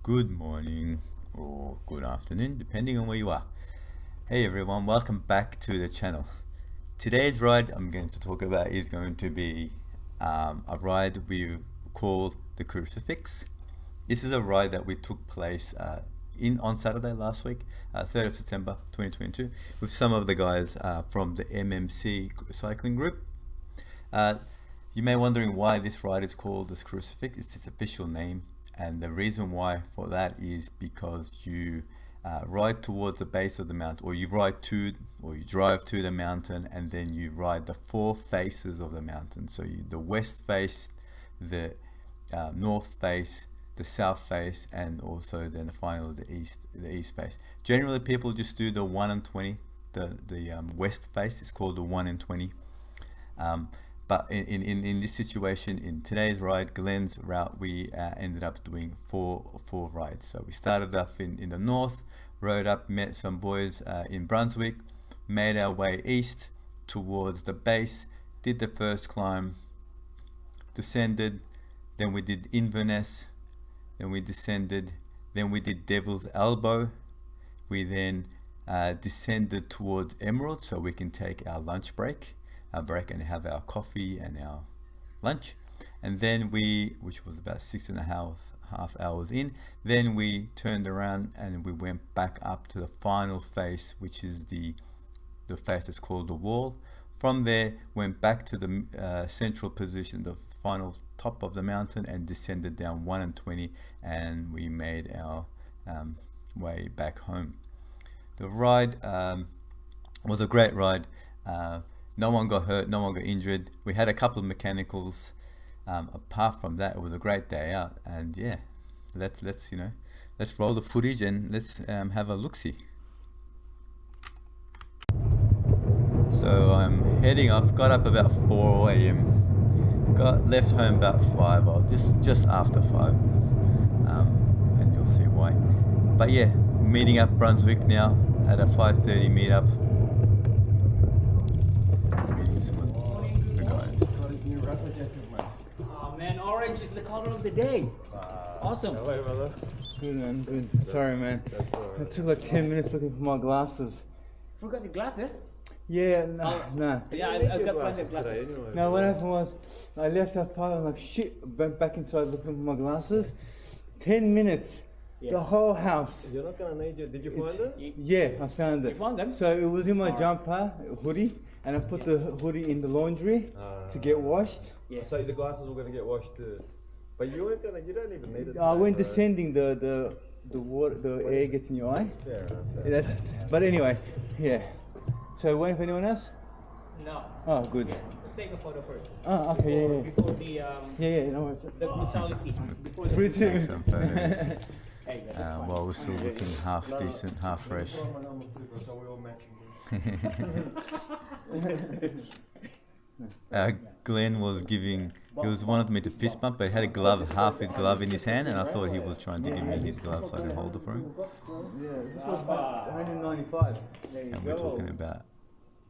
Good morning or good afternoon, depending on where you are. Hey everyone, welcome back to the channel. Today's ride I'm going to talk about is going to be a ride we call the Crusifix. This is a ride that we took place on Saturday last week, 3rd of September 2022, with some of the guys from the MMC cycling group. You may be wondering why this ride is called the Crusifix. It's its official name, and the reason why for that is because you ride towards the base of the mountain, or you drive to the mountain, and then you ride the four faces of the mountain. So the west face, the north face, the south face, and also then finally the east face. Generally people just do the 1 and 20. The west face is called the 1 and 20. But in this situation, in today's ride, Glenn's route, we ended up doing four rides. So we started up in the north, rode up, met some boys in Brunswick, made our way east towards the base, did the first climb, descended, then we did Inverness, then we descended, then we did Devil's Elbow. We then descended towards Emerald so we can take our lunch break. And have our coffee and our lunch, and then which was about 6.5 hours in, then we turned around and we went back up to the final face, which is the face that's called the Wall. From there went back to the central position, the final top of the mountain, and descended down 1 and 20, and we made our way back home. The ride was a great ride. No one got hurt, no one got injured. We had a couple of mechanicals. Apart from that, it was a great day out, and yeah, let's roll the footage and let's have a look-see. So I'm heading off. Got up about 4 a.m. Left home about 5, or just after 5, and you'll see why. But yeah, meeting up Brunswick now at a 5:30 meetup. Oh man, orange is the color of the day. Awesome. Hello, brother. Good man, good. Sorry man. That's all right. I took like 10 minutes looking for my glasses. Forgot your glasses? Yeah, no. Yeah, I've got plenty of glasses. Today, anyway, No, what happened was, I left that file and like shit, went back inside looking for my glasses. 10 minutes. Yeah. The whole house. You're not gonna need it. Did you find it? Yeah, I found You it. found them? So it was in my jumper, hoodie, and I put the hoodie in the laundry to get washed. Yeah. So the glasses were gonna get washed too. But you weren't gonna. You don't even need it. I went today, descending, the water, the air gets in your eye. Fair enough. But anyway, yeah. So waiting for anyone else? No. Oh, good. Let's take a photo first. Oh, okay, yeah. Before the Yeah, no worries. the brutality. Before the Pretty. Take some photos Hey, that's fine. while we're still looking half decent, half fresh. So we all matching. Glenn wanted me to fist bump, but he had a glove, half his glove in his hand, and I thought he was trying to give me his glove so I can hold it for him. Yeah, this was 195. And we're talking about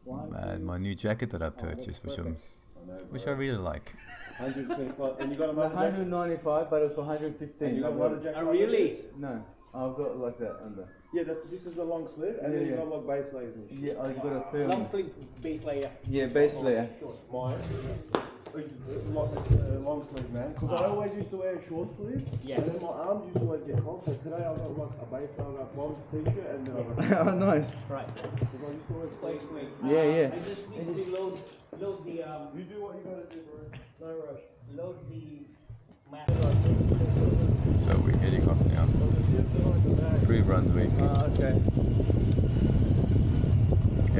my new jacket that I purchased, which I really like. 125. And you got another 195, but it's 115. You got another jacket? Oh, really? No, I've got like that under. Yeah, this is a long sleeve, and then you got like base layers and shit. Yeah, I've got a firm. Long sleeves base layer. Yeah, base layer. Mine. Long sleeve, man. Because I always used to wear a short sleeve. Yeah. And then my arms used to always get cold. So today I got like a base layer, I got one t-shirt, and then I got. Oh, nice. Right. Because I used to always play. Wait. Yeah, yeah. I just need to load the You do what you gotta do, bro. No rush. load the map. So we're heading off now. Through Brunswick. Okay.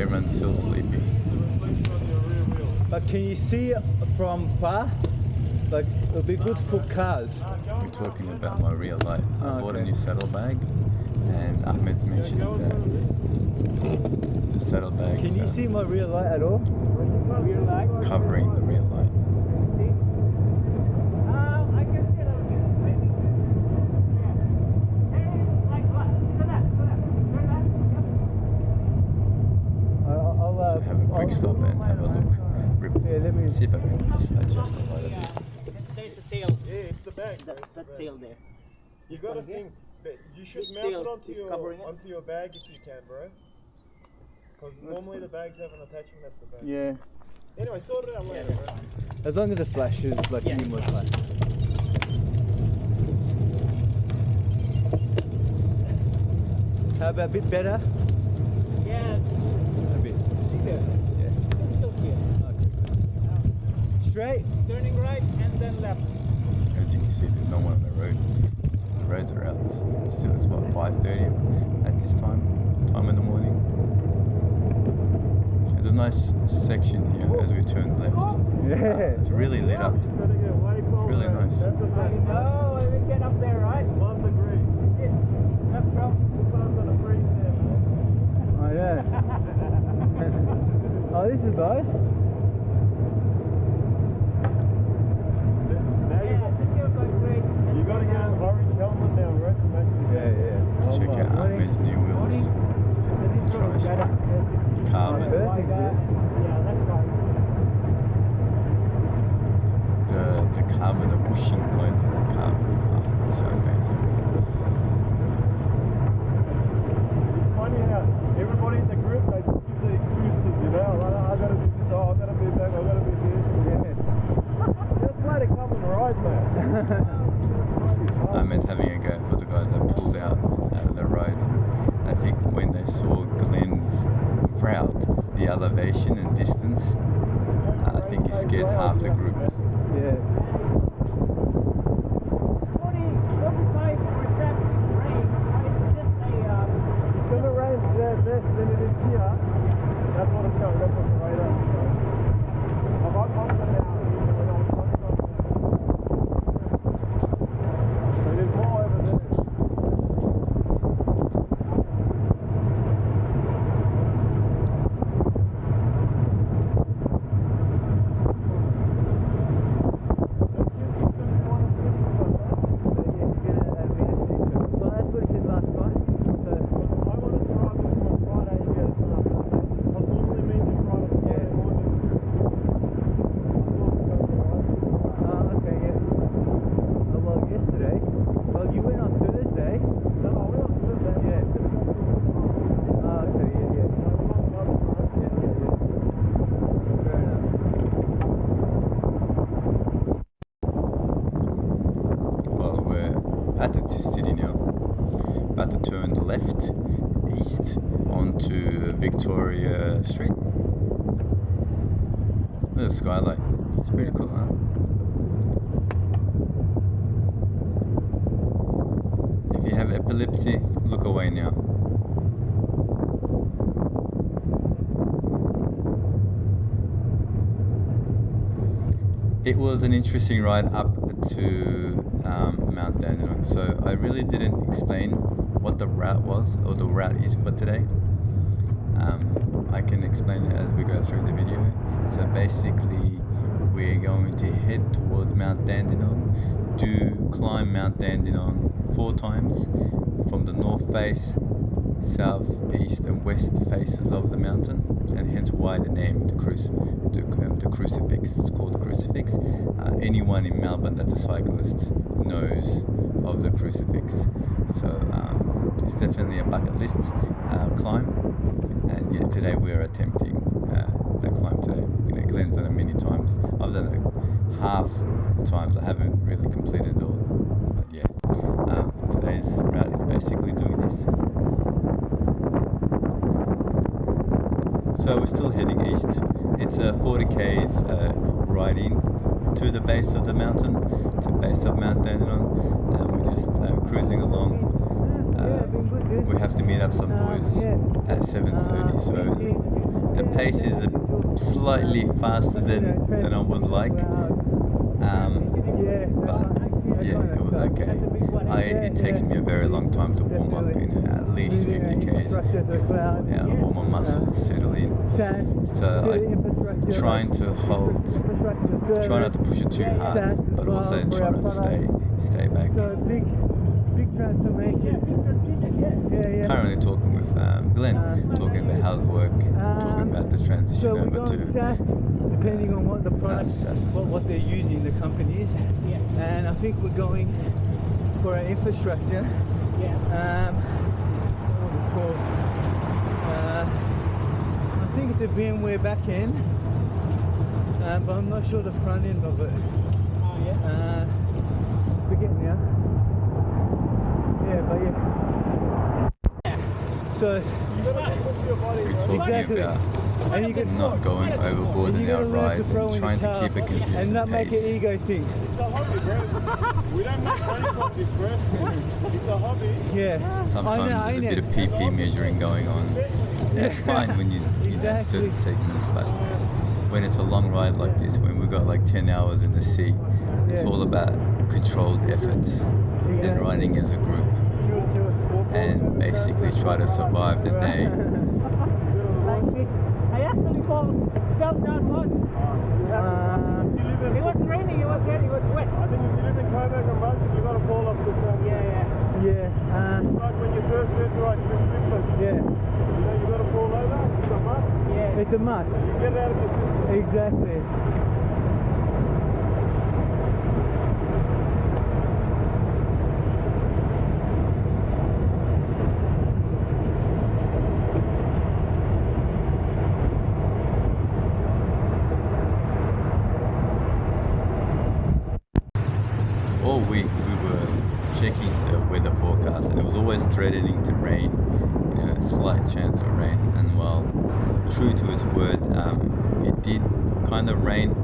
Everyone's still sleeping. But can you see it from far? Like, it'll be good for cars. We're talking about my rear light. I bought a okay. new saddlebag, and Ahmed's mentioned that the saddlebags Can you see my rear light at all? Rear light. covering the rear light. I can see it over here. Maybe. Hey, like what? Turn that. I'll So have a quick stop and have a look. Yeah, let me. See if I can just adjust the light a bit. There's a tail. Yeah, it's the bag. That tail there. You gotta think that you should This mount it steel onto is your covering it. bag if you can, bro. Because normally the bags have an attachment at the back. Yeah. Anyway, sort it out later, bro. As long as it flashes, like Yeah. you must flash. How about a bit better? Yeah, A bit. here. Yeah. It's still here. Okay. Straight? Turning right and then left. As you can see, there's no one on the road. The roads are out. It's still, it's what, 5:30 at this time in the morning. There's a nice section here as we turn left. Yeah. It's really lit up. Gotta get way colder. Really nice. That's the I thing. know, let me get up there, right? 1 degree. Left, bro. This one's gonna freeze there, man. Oh yeah. Oh, this is nice. Now Yeah, this feels like great. you gotta get an orange helmet now, right? To make it Yeah, yeah. Check out Ahmed's new wheels. Crusifix. Carbon. Yeah, that's right. The carbon, the whooshing noise of the carbon. Oh, it's so amazing. It's funny how everybody in the group, they just give the excuses, you know? Like, I gotta do this, I gotta be back, I gotta be this. Yeah. Just let it come and ride, man. Ahmed's having a go for the guys that pulled out of the road. I think when they saw Glenn's route, the elevation and distance, I think he scared half the group. Yeah. 45% rain. It's just a, It's gonna rain less than it is here. That's what it's showing, that's what the radar is showing. I've got confidence now. So there's more over there. At the city now, about to turn left east onto Victoria Street. Look at the skylight, it's pretty cool, huh? If you have epilepsy, look away now. It was an interesting ride up to Mount Dandenong, so I really didn't explain what the route was or the route is for today. I can explain it as we go through the video. So basically we're going to head towards Mount Dandenong, climb Mount Dandenong 4 times from the north face, south, east and west faces of the mountain, and hence why the name the Crusifix. It's called the Crusifix. Anyone in Melbourne that's a cyclist knows of the Crusifix, so it's definitely a bucket list climb, and yeah, today we're attempting that climb today. You know, Glenn's done it many times. I've done it half the times. I haven't really completed it all, but yeah, today's route is basically doing this. So we're still heading east. It's 40 k's riding to the base of the mountain, to the base of Mount Dandenong, and we're just cruising along. We have to meet up some boys at 7:30, so the pace is slightly faster than I would like, but yeah, it was okay. It takes me a very long time to warm up, at least 50 k's before all my muscles settle in. So I'm trying try not to push it too hard, but also try not to stay back. Big transformation. Currently talking with Glenn, talking about how's work, talking about the transition over to depending on what the product, SAS and what they're using, the companies. Yeah. And I think we're going for an infrastructure. Yeah. What was it called? I think it's a VMware backend, but I'm not sure the front end of it. Oh, yeah. Forget now. Yeah, but yeah. So We're talking exactly. about And you can not going overboard and in you our gotta learn ride to throw and in trying the to car keep a and consistent not make an pace. ego thing. It's a hobby, bro. We don't make money from this, bro. It's a hobby. Yeah. Sometimes I there's a know. bit of PP measuring going on. Yeah, it's fine when you know, Exactly. certain segments, but when it's a long ride like this, when we've got like 10 hours in the seat, it's Yeah. all about controlled efforts and riding as a group and basically try to survive the day. I actually fell down once. It was raining, it was wet. I think if you live in Coburg and Brunswick, you got to fall off the train. Yeah. Yeah. Like when you first learn to ride Crusifix, Yeah. you know, you got to fall over. It's a must. Yeah. It's a must. You get it out of your system. Exactly. All week we were checking the weather forecast and it was always threatening to rain, you know, a slight chance of rain. And well, true to its word, it did kind of rain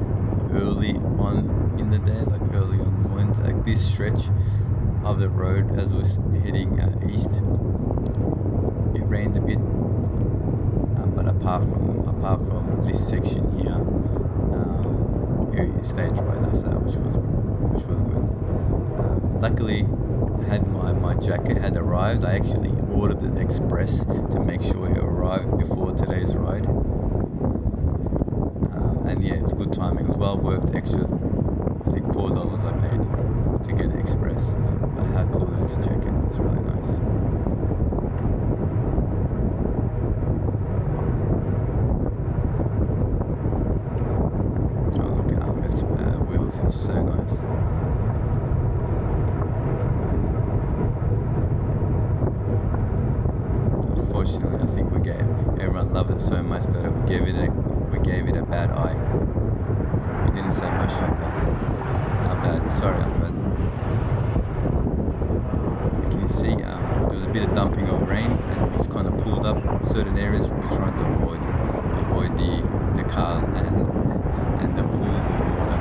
early on in the day, like early on the morning, like this stretch of the road as we was heading east. It rained a bit, but apart from this section here, it stayed dry after that, which was good. Luckily, I had my jacket had arrived. I actually ordered it express to make sure it arrived before today's ride. And yeah, it was good timing. It was well worth the extra, I think $4 I paid to get it express. But how cool is this jacket? It's really nice. Oh, look at Ahmed's wheels, it's so nice. Unfortunately, I think everyone loved it so much that we gave it a bad eye. We didn't say mashallah. How bad? Sorry, Ahmed. Can you see? There was a bit of dumping of rain, and it's kind of pulled up certain areas. We're trying to avoid the car and the pools of water.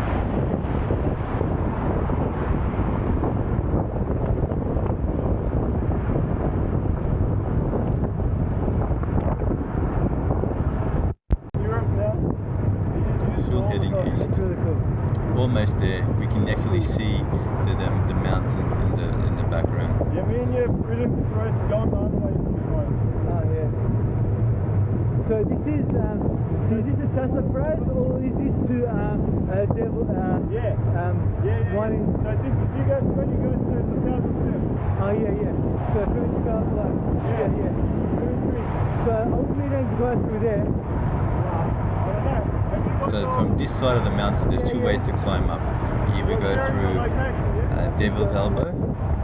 Still heading east. It's really cool. Almost there. We can actually see the mountains in the background. Yeah, me and you really right going the other way. Oh yeah. So is this a sassafras or is this to devil? Yeah. Yeah. One in. So this is you guys when you go to the 1,000 steps. Oh yeah. So going to go like yeah. So hopefully then go through there. So from this side of the mountain, there's two ways to climb up. Here we go through Devil's Elbow,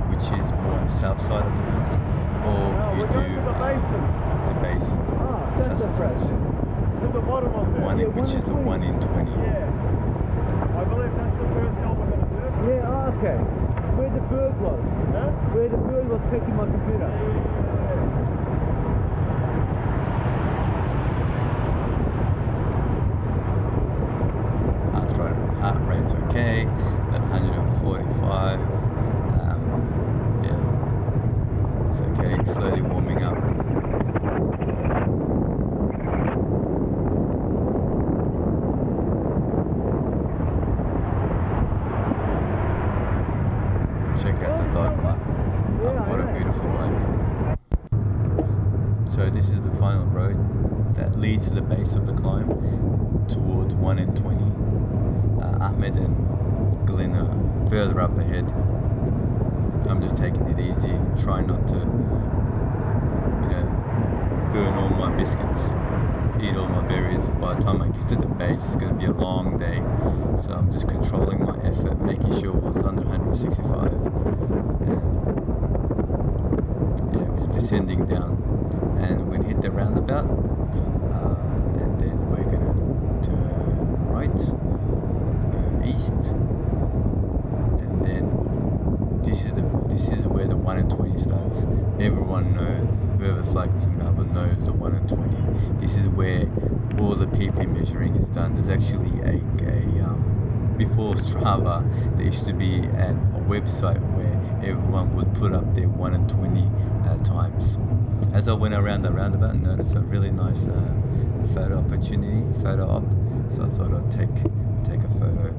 which is more on the south side of the mountain, or you do the basin, sassafras, To the bottom of there. which is the 1 in 20. Yeah. I believe that's the first hill we're going to do. Yeah. Oh, okay. Where the bird was. Huh? Where the bird was taking my computer. Heart rate's okay, at 145. Yeah, it's okay. Slowly warming up. Check out the Dogma. What a beautiful bike. So this is the final road that leads to the base of the climb towards 1 in 20. Ahmed and Glenn are further up ahead. I'm just taking it easy, trying not to, burn all my biscuits, eat all my berries. By the time I get to the base, it's going to be a long day, so I'm just controlling my effort, making sure it was under 165. And ascending down, and we're gonna hit the roundabout, and then we're gonna turn right, go east, and then this is where the 1 in 20 starts. Everyone knows, whoever cycles in Melbourne knows the 1 in 20. This is where all the PP measuring is done. There's actually a before Strava, there used to be a website where everyone would put up their 1 in 20 times. As I went around the roundabout, I noticed a really nice photo op, so I thought I'd take a photo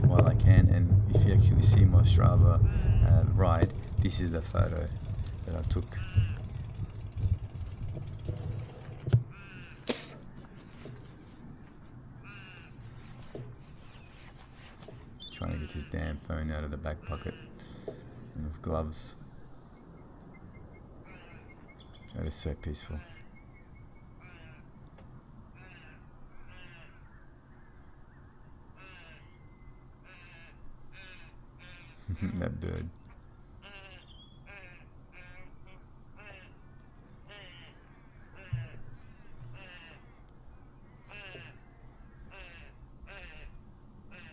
while I can. And if you actually see my Strava ride, this is the photo that I took. Trying to get his damn phone out of the back pocket, and with gloves. That is so peaceful. That bird.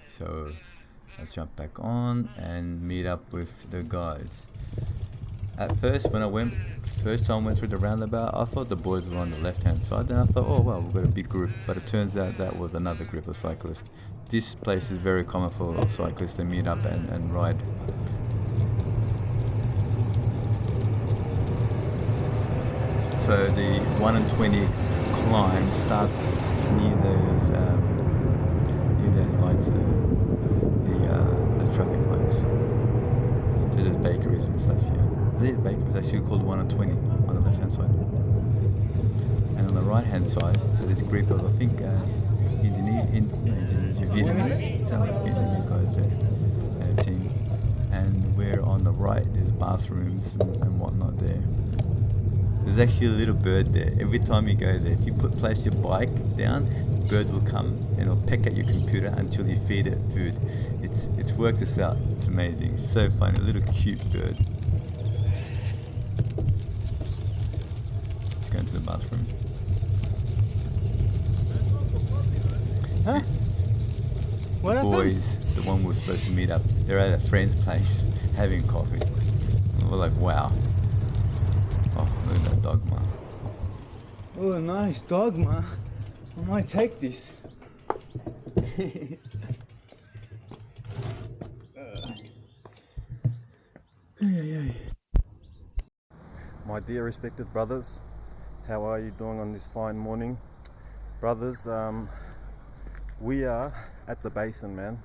So I jump back on and meet up with the guys. At first, when I went through the roundabout, I thought the boys were on the left-hand side. Then I thought, oh well, we've got a big group. But it turns out that was another group of cyclists. This place is very common for cyclists to meet up and ride. So the 1 in 20 climb starts near those lights there, the traffic lights. So there's bakeries and stuff here. The bakery is actually called 1 in 20 on the left hand side. And on the right hand side, so there's a group of, I think, Vietnamese, sound like Vietnamese guys there, team. And we're on the right, there's bathrooms and whatnot there. There's actually a little bird there. Every time you go there, if you place your bike down, the bird will come and it'll peck at your computer until you feed it food. It's worked this out. It's amazing. It's so funny. A little cute bird. Let's go into the bathroom. Huh? What The boys, the one we were supposed to meet up, they're at a friend's place having coffee. And we're like, wow. Oh, look at that dogma. Oh, nice dogma. I might take this. My dear respected brothers, how are you doing on this fine morning? Brothers, we are at the basin, man.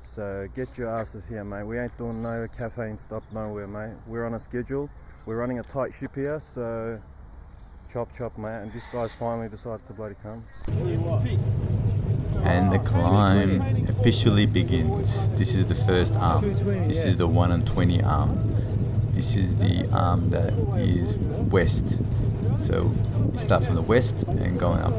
So get your asses here, mate. We ain't doing no caffeine stop nowhere, mate. We're on a schedule. We're running a tight ship here, so chop, mate. And this guy's finally decided to bloody come. And the climb officially begins. This is the first arm. This is the 1 in 20 arm. This is the arm that is west. So you start from the west and going up.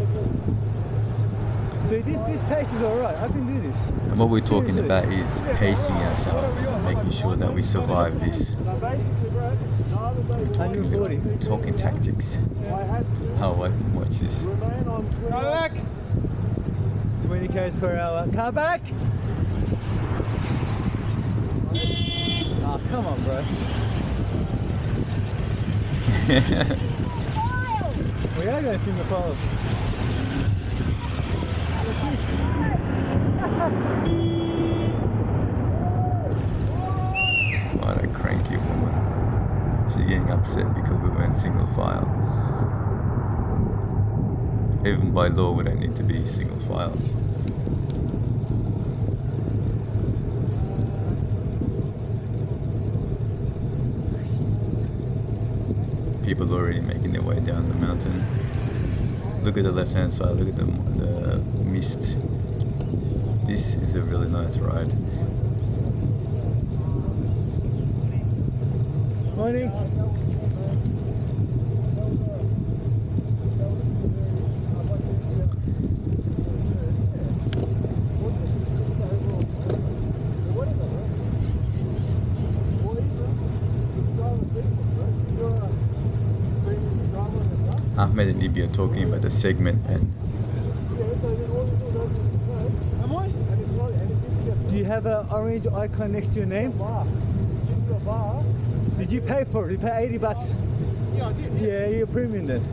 So this pace is alright, I can do this. And what we're talking about is pacing ourselves and making sure that we survive this. We're talking tactics. Oh, watch this. Car back! 20 k's per hour. Car back! Oh, come on, bro. We are going through the falls. What a cranky woman. She's getting upset because we went single file. Even by law we don't need to be single file. People already making their way down the mountain. Look at the left hand side, look at the mist. This is a really nice ride. Morning. Ahmed and Ibi are talking about the segment, and Do you have an orange icon next to your name? Did you pay for it? You pay 80 bucks? Yeah, I did. Yeah, you're premium then.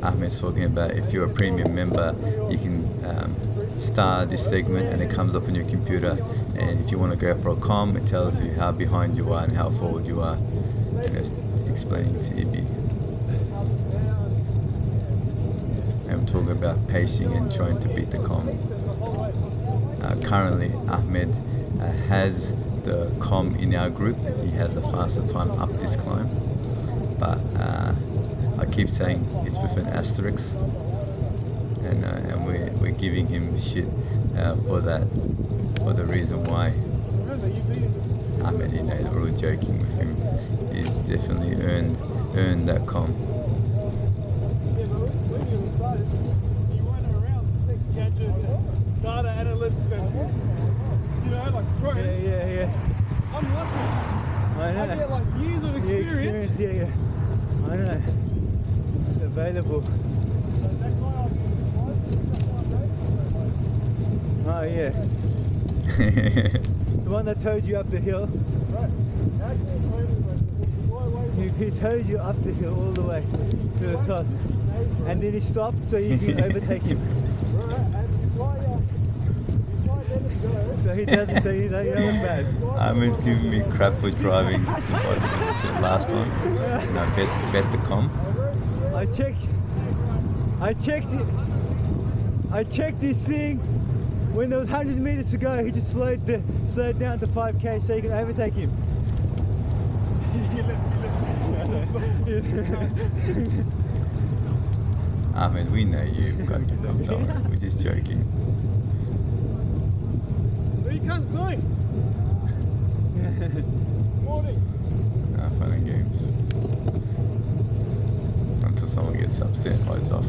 Ahmed's talking about if you're a premium member, you can star this segment and it comes up on your computer, and if you want to go for a comm, it tells you how behind you are and how forward you are, and it's explaining to Ibi. And we're talking about pacing and trying to beat the comm. Currently Ahmed has the comm in our group. He has the fastest time up this climb, but I keep saying it's with an asterisk, and we're giving him shit for that, for the reason why. Ahmed, you know, we're all joking with him. He definitely earned that comm. Data analysts and, you know, like pros. Yeah. I'm lucky. I know. I get like years of experience. Yeah. I know. It's available. Oh yeah. The one that towed you up the hill. He towed you up the hill all the way to the top, and then he stopped so you can overtake him. So he doesn't say you know it's bad. Ahmed's giving me crap for driving to the bottom of the last one, and I bet the comm. I checked this thing when there was 100 meters to go. He just slowed down to 5k so you can overtake him. Ahmed, we know you've got the comm, don't worry. We're just joking. What are you cunts doing? Morning. Fun and games. Until someone gets upset and rides off.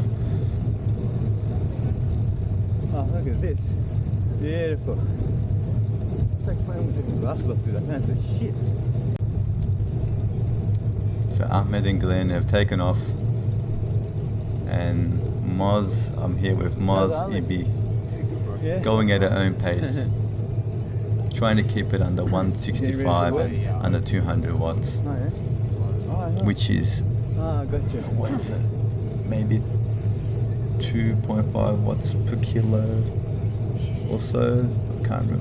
Oh, look at this. Beautiful. It's like playing with the glasses off, dude. I can't see shit. So Ahmed and Glenn have taken off, and Moz, I'm here with Moz, Ibi, Yeah. going at her own pace, trying to keep it under 165 and under 200 watts, Oh, yeah. Oh, yeah. which is, Gotcha. what is it, maybe 2.5 watts per kilo or so. I can't do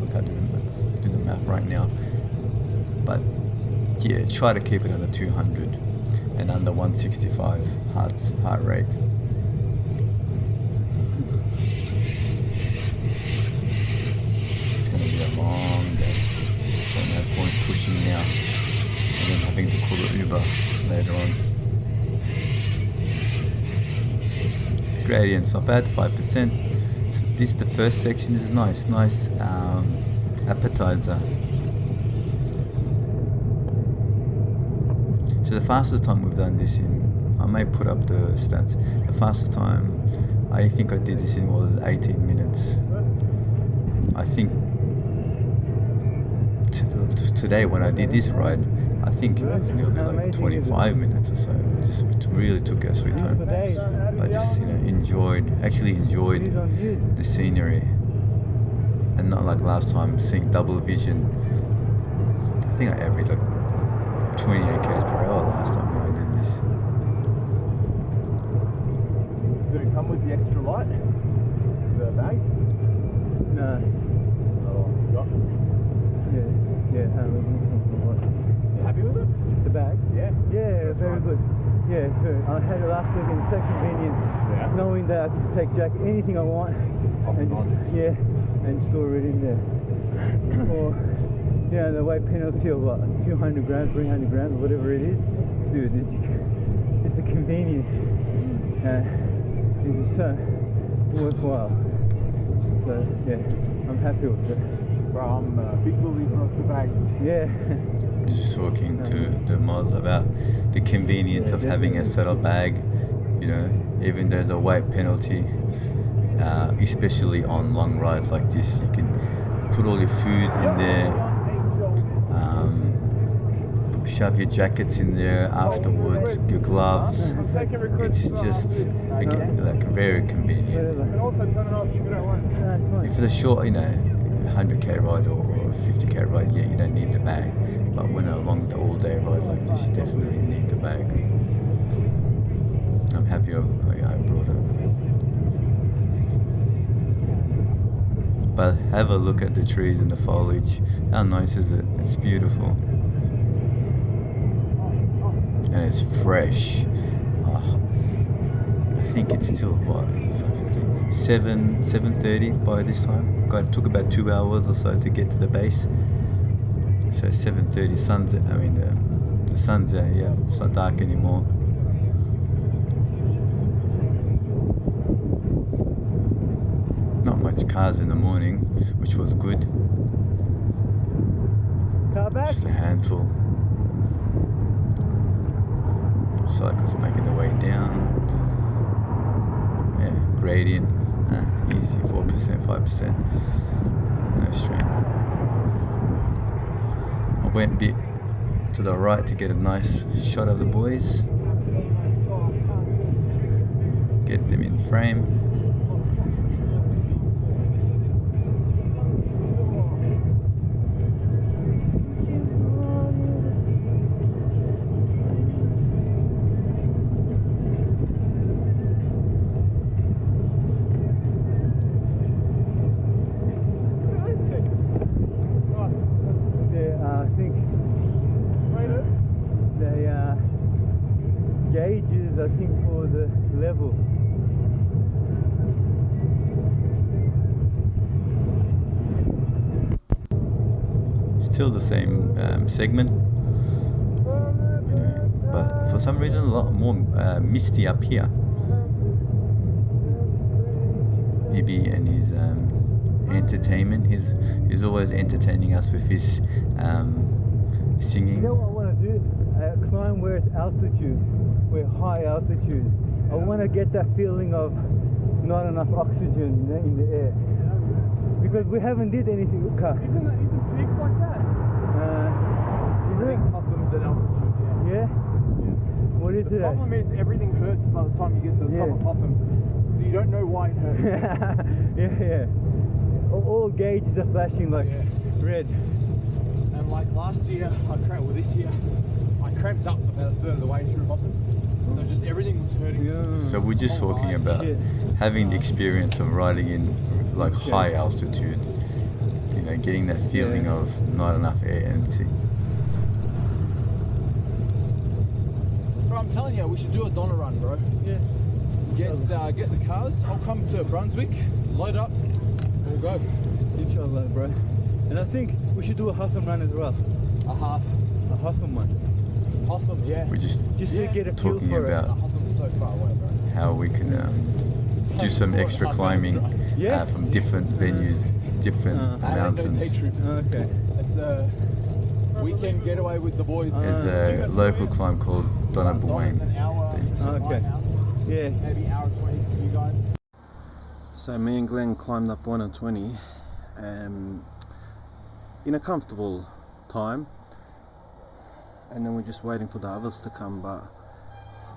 the math right now, but yeah, try to keep it under 200 and under 165 heart rate. It's going to be a long day, so no point pushing now and then having to call an Uber later on. Gradient's not bad, 5%. So this, the first section is nice appetizer. So the fastest time we've done this in, I may put up the stats, the fastest time I think I did this in was 18 minutes. I think today when I did this ride, I think it was nearly like 25 minutes or so. It really took our sweet time. I just enjoyed the scenery, and not like last time seeing double vision. I think I averaged like 28 k's per hour last time when I did this. Did it come with the extra light? The bag? No. Oh, got it. Yeah. You happy with it? The bag? Yeah. Yeah, very good. Yeah, it's very. I had it last week and it's so convenient, knowing that I can just take Jack anything I want and store it in there. Or the weight penalty of what, 200 grams, 300 grams, whatever it is, dude, it's a convenience. It's so worthwhile. So yeah, I'm happy with it. Bro, I'm a big believer of the bags. Yeah. Just talking to the mods about the convenience of having a saddle bag, even though the weight penalty, especially on long rides like this, you can put all your foods in there, shove your jackets in there afterwards, your gloves. It's just again, like very convenient. If it's a short, 100k ride or 50k ride, yeah, you don't need the bag. But when a long all-day ride like this, you definitely need the bag. I'm happy I brought it. But have a look at the trees and the foliage. How nice is it? It's beautiful. And it's fresh. Oh, I think it's still what, 7:30 by this time. It took about 2 hours or so to get to the base. So 7:30, the sun's out. Yeah, it's not dark anymore. Not much cars in the morning, which was good. Just a handful. Cyclists making their way down. Yeah, gradient, easy, 4%, 5%. No strain. I went a bit to the right to get a nice shot of the boys. Get them in frame. Gauges, I think, for the level. Still the same segment, but for some reason a lot more misty up here. Ibby and his entertainment. He's always entertaining us with his singing. You know what I want to do? Climb where it's altitude, where high altitude. I want to get that feeling of not enough oxygen, in the air. Because we haven't did anything. Isn't pigs like that? Is it? Putham's at altitude, Yeah? What is The it? problem is everything hurts by the time you get to the top of Putham. So you don't know why it hurts. Yeah. All gauges are flashing like red. And like last year, this year, I cramped up about a third of the way through Putham. So just everything was hurting. So we're just talking about having the experience of riding in like high altitude, getting that feeling of not enough air and sea. Bro, I'm telling you, we should do a Donna run, bro. Yeah. Get the cars. I'll come to Brunswick, load up, and we'll go. Inshallah, bro. And I think we should do a Hotham run as well. A Hotham one. Hotham, yeah. We're just To get a feel talking for about Hotham's so far away, bro. how we can do some extra climbing from different venues, different mountains. Okay. It's a weekend getaway with the boys. There's a local climb called Donna Buang. An hour. Okay. Yeah. Maybe hour 20 for you guys. So me and Glenn climbed up 120 in a comfortable time, and then we're just waiting for the others to come, but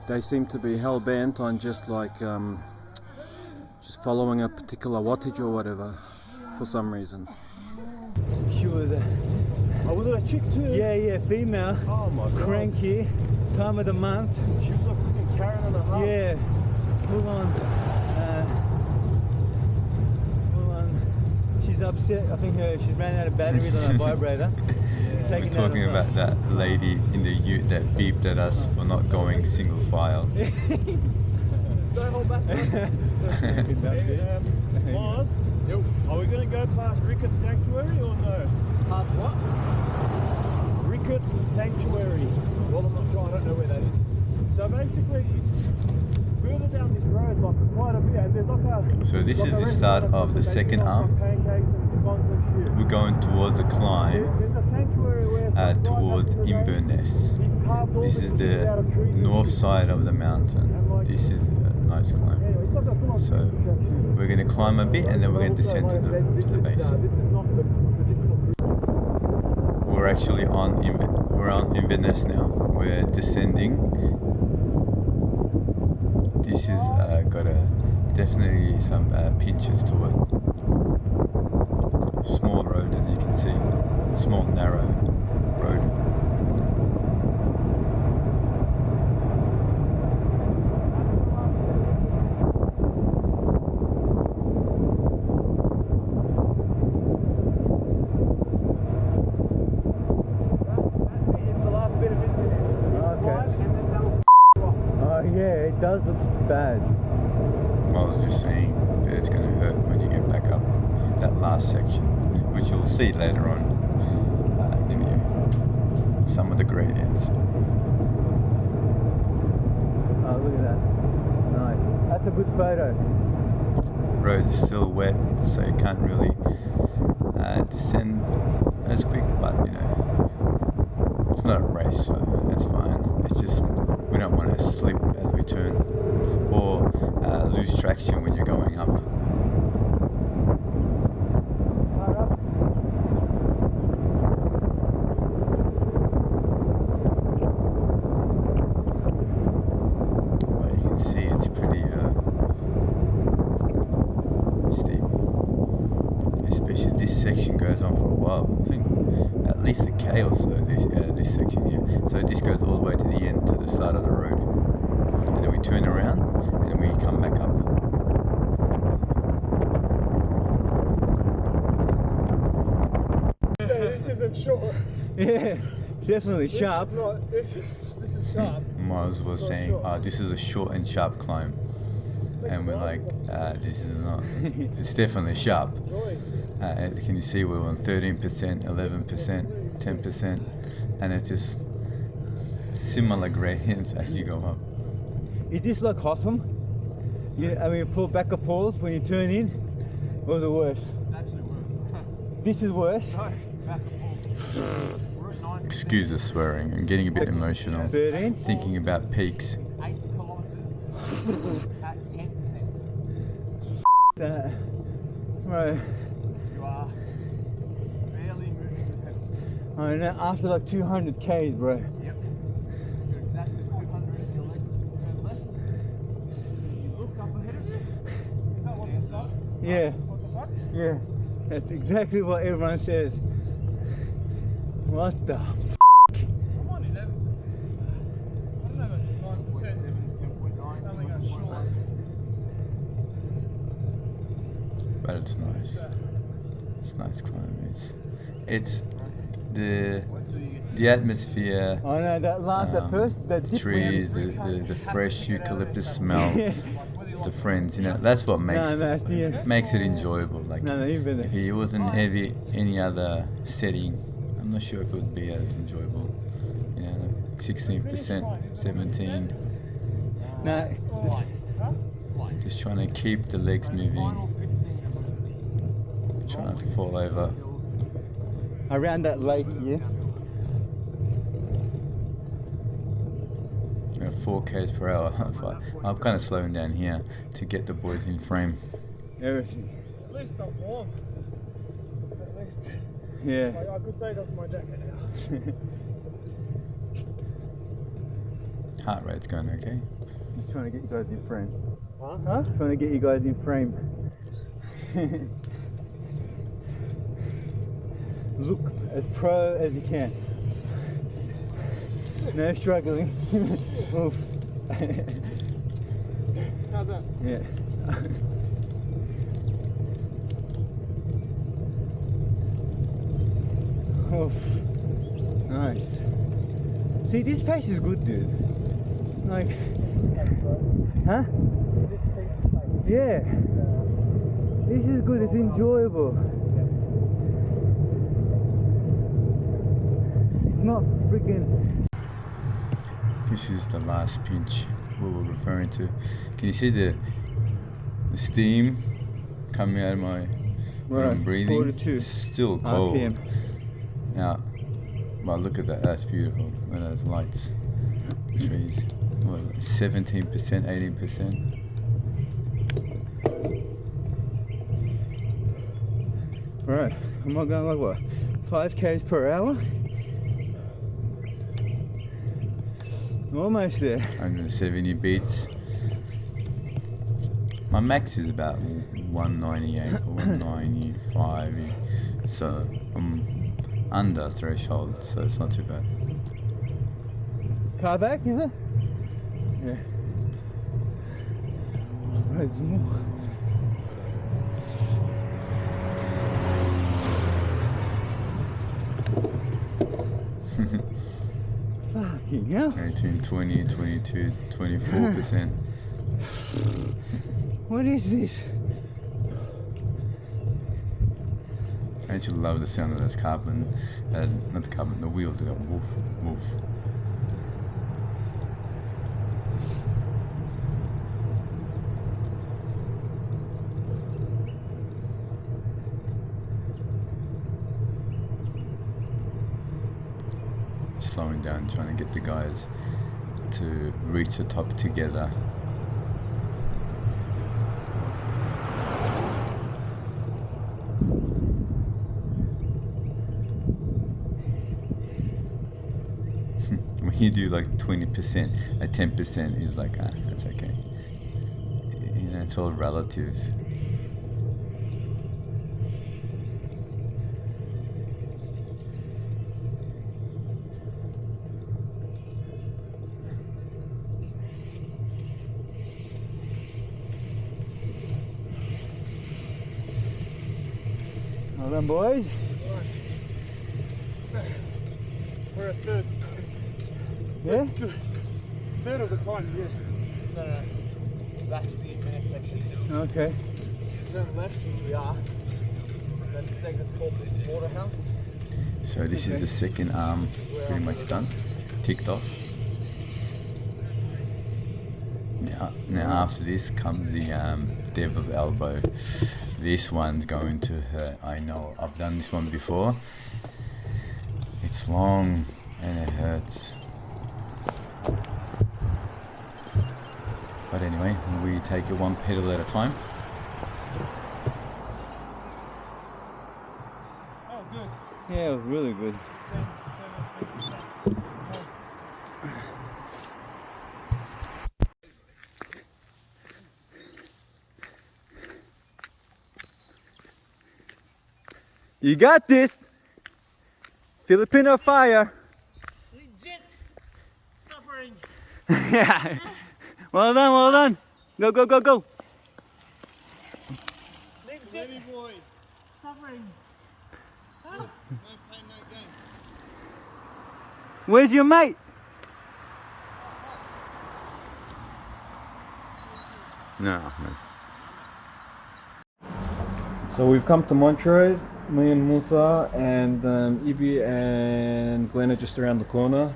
they seem to be hell-bent on just following a particular wattage or whatever for some reason. She was Was it a chick too? yeah, female. Oh my god. Cranky. Time of the month. She was a freaking Karen and a half. Yeah. Full on. She's upset. I think she's ran out of batteries on her vibrator. We're talking about that lady in the ute that beeped at us for not going single file. Don't hold back. Mars, are we going to go past Ricketts Sanctuary or no? Past what? Ricketts Sanctuary. Well, I'm not sure. I don't know where that is. So basically, it's further down this road, like quite a bit. And there's like a. So this is the start of the second arm. We're going towards a climb There's a sanctuary where towards Inverness. This is the north side of the mountain. This is a nice climb. So we're going to climb a bit and then we're going to descend to the base. This is not the traditional. We're actually we're on Inverness now. We're descending. This has got definitely some pinches to it. Small road, as you can see, small narrow road. It does look bad. I was just saying that it's going to hurt when you get back up that last section, which you'll see later on in the video. Some of the gradients. Oh, look at that. Nice. That's a good photo. Roads are still wet, so you can't really descend as quick, but you know, it's not a race, so that's fine. It's just we don't want to slip as we turn or lose traction when you're going up. But you can see it's pretty steep. Especially this section goes on for a while. I think at least a K or so this section here. So this goes all the way to the end, to the side of the road. And then we turn around and then we come back up. So this isn't short. Yeah, definitely sharp. This is sharp. Mars was saying, this is a short and sharp climb. And we're like, this is not. It's definitely sharp. Can you see we're on 13%, 11%, 10%, and it's just similar gradients as you go up. Is this like Hotham? Yeah, I mean, pull back of falls when you turn in, or the worst? Actually worse. This is worse. No, back and forth. We're at 9%. Excuse the swearing. I'm getting a bit emotional. 13. Thinking about peaks. 8 kilometres at 10%. Right. You are barely moving the pedals. I know, after like 200 Ks, bro. Yep. You're exactly 200 and your legs just turn left. You look up ahead of you. Is that what you saw? Yeah, What the fuck? yeah. That's exactly what everyone says. What the f? I'm on 11%. I don't know about 9%. 10.9. Something I'm short. But it's nice. It's nice climb. It's the atmosphere, I know that last, that first, that the dip trees, the fresh eucalyptus smell, the friends. You know, that's what makes yeah. makes it enjoyable. Like No, even if it was in any other setting, I'm not sure if it would be as enjoyable. You know, 16%, 17. No, Just trying to keep the legs moving. Try not to fall over. around that lake here. 4 k's per hour. I'm kind of slowing down here to get the boys in frame. Everything. At least I'm warm. At least Yeah. I could take off my jacket now. Heart rate's going okay. Just trying to get you guys in frame. Huh? Trying to get you guys in frame. Look as pro as you can. No struggling. Oof. How's that? Yeah. Oof. Nice. See, this pace is good, dude. Like, huh? Yeah. This is good. It's enjoyable. It's not freaking. This is the last pinch we were referring to. Can you see the steam coming out of my when I'm breathing? 42 Still cold. RPM. Now, well, look at that. That's beautiful. Look at those lights, trees. What, 17%, 18%. Right, am I going like what? 5 k's per hour? Almost there. 170 beats. My max is about 198 or 195, so I'm under threshold, so it's not too bad. Car back, is it? Yeah. Loads more. Fucking hell. 18, 20, 22, 24%. What is this? I actually love the sound of those carbon, not the carbon, the wheels that go woof, woof. Slowing down, trying to get the guys to reach the top together. When you do like 20%, 10% is like, that's okay. You know, it's all relative. Well done, boys. We're a third. Yeah? Third of the climb, yeah. No. That's the next section. Okay. Turn left as we are. Then the segment's called the slaughterhouse. So this is the second arm pretty much done, ticked off. Now after this comes the devil's elbow. This one's going to hurt. I know, I've done this one before. It's long and it hurts. But anyway, we take it one pedal at a time. That was good. Yeah, it was really good. 16, 17%. You got this! Filipino fire! Legit suffering. Yeah! Well done, well done! Go, go, go, go! Legit boy. Suffering. Huh? No pain, no gain. Where's your mate? No. So we've come to Montrose, me and Musa and Ibi and Glenn are just around the corner.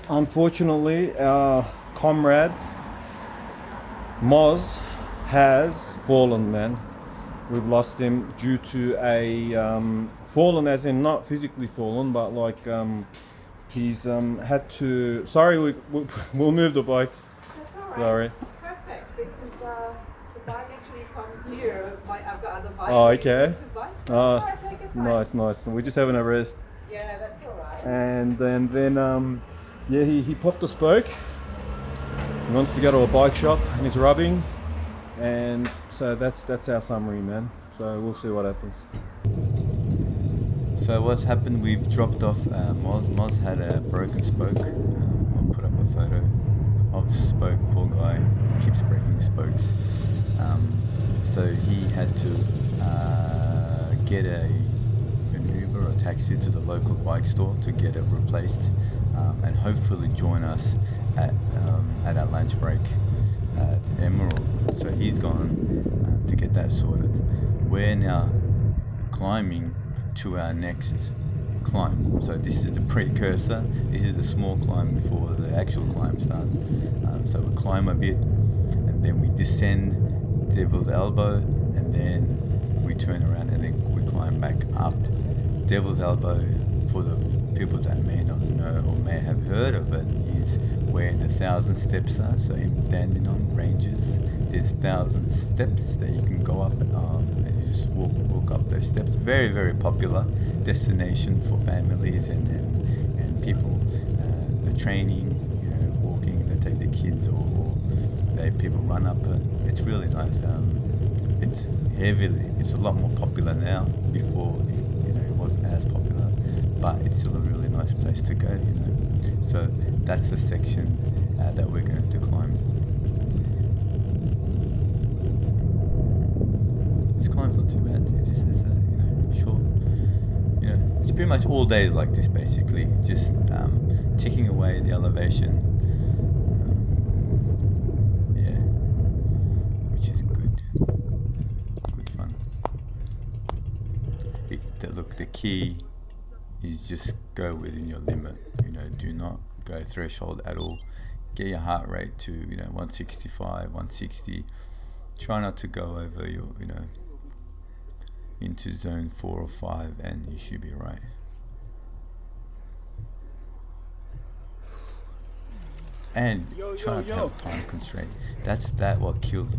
Unfortunately, our comrade Moz has fallen, man. We've lost him due to a fallen, as in not physically fallen, but like he's had to. Sorry, we'll move the bikes. That's all right. Sorry. Perfect, because the bike actually comes here. I've got other bikes. Oh, okay. Take it time. Nice. We're just having a rest. Yeah, that's all right. And then yeah, he popped a spoke. He wants to go to a bike shop and he's rubbing, and so that's our summary, man. So we'll see what happens. So what's happened, we've dropped off Moz. Moz had a broken spoke. I'll put up a photo of the spoke. Poor guy, keeps breaking spokes. So he had to get an Uber or taxi to the local bike store to get it replaced, and hopefully join us at our lunch break at Emerald. So he's gone to get that sorted. We're now climbing to our next climb. So this is the precursor. This is the small climb before the actual climb starts. So we climb a bit and then we descend Devil's Elbow, and then we turn around and then we climb back up. Devil's Elbow, for the people that may not know or may have heard of it, is where the 1,000 steps are. So in Dandenong Ranges, there's 1,000 steps that you can go up, and you just walk up those steps. Very, very popular destination for families and people. The training, take the kids, or people run up it. It's really nice. It's a lot more popular now. Before it wasn't as popular, but it's still a really nice place to go. So that's the section that we're going to climb. This climb's not too bad. It just is short. It's pretty much all days like this, basically, just ticking away the elevation. Which is good fun. Look, the key is just go within your limit. Do not go threshold at all. Get your heart rate to 165, 160. Try not to go over your into zone 4 or 5, and you should be right. And try not to have a time constraint. That's what kills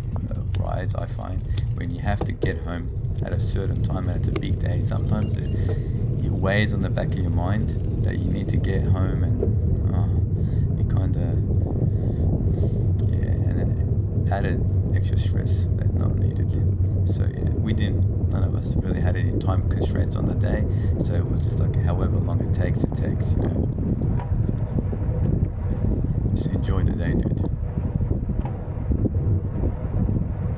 rides, I find. When you have to get home at a certain time and it's a big day, sometimes it weighs on the back of your mind that you need to get home, and you kind of and then added extra stress that not needed. So none of us really had any time constraints on the day, so it was just like however long it takes. Just enjoy the day, dude.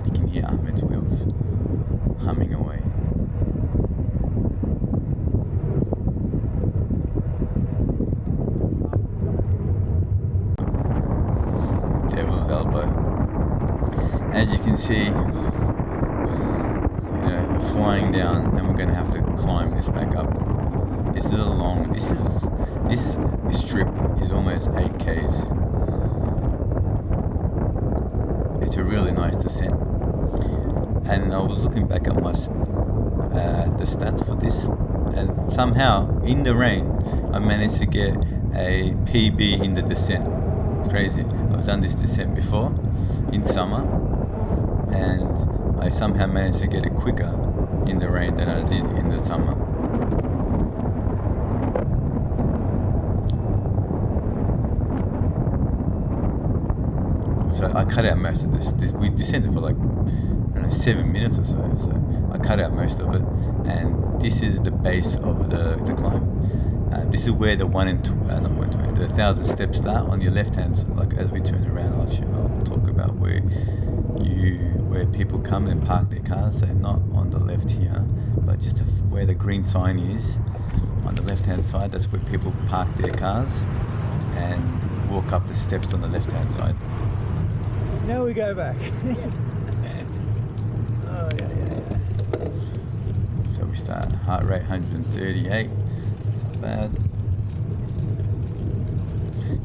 You can hear Ahmed's wheels humming away. Devil's Elbow. As you can see, we're flying down, and we're going to have to climb this back up. This strip is almost 8 Ks. It's a really nice descent. And I was looking back at the stats for this, and somehow in the rain I managed to get a PB in the descent. It's crazy. I've done this descent before in summer, and I somehow managed to get it quicker in the rain than I did in the summer. So I cut out most of this. We descended for like 7 minutes or so. So I cut out most of it, and this is the base of the climb. This is where the 1,000 steps start on your left hand. So like as we turn around, I'll talk about where people come and park their cars. So not on the left here, but just where the green sign is on the left hand side. That's where people park their cars and walk up the steps on the left hand side. Now we go back. Oh yeah. So we start heart rate 138. It's not bad.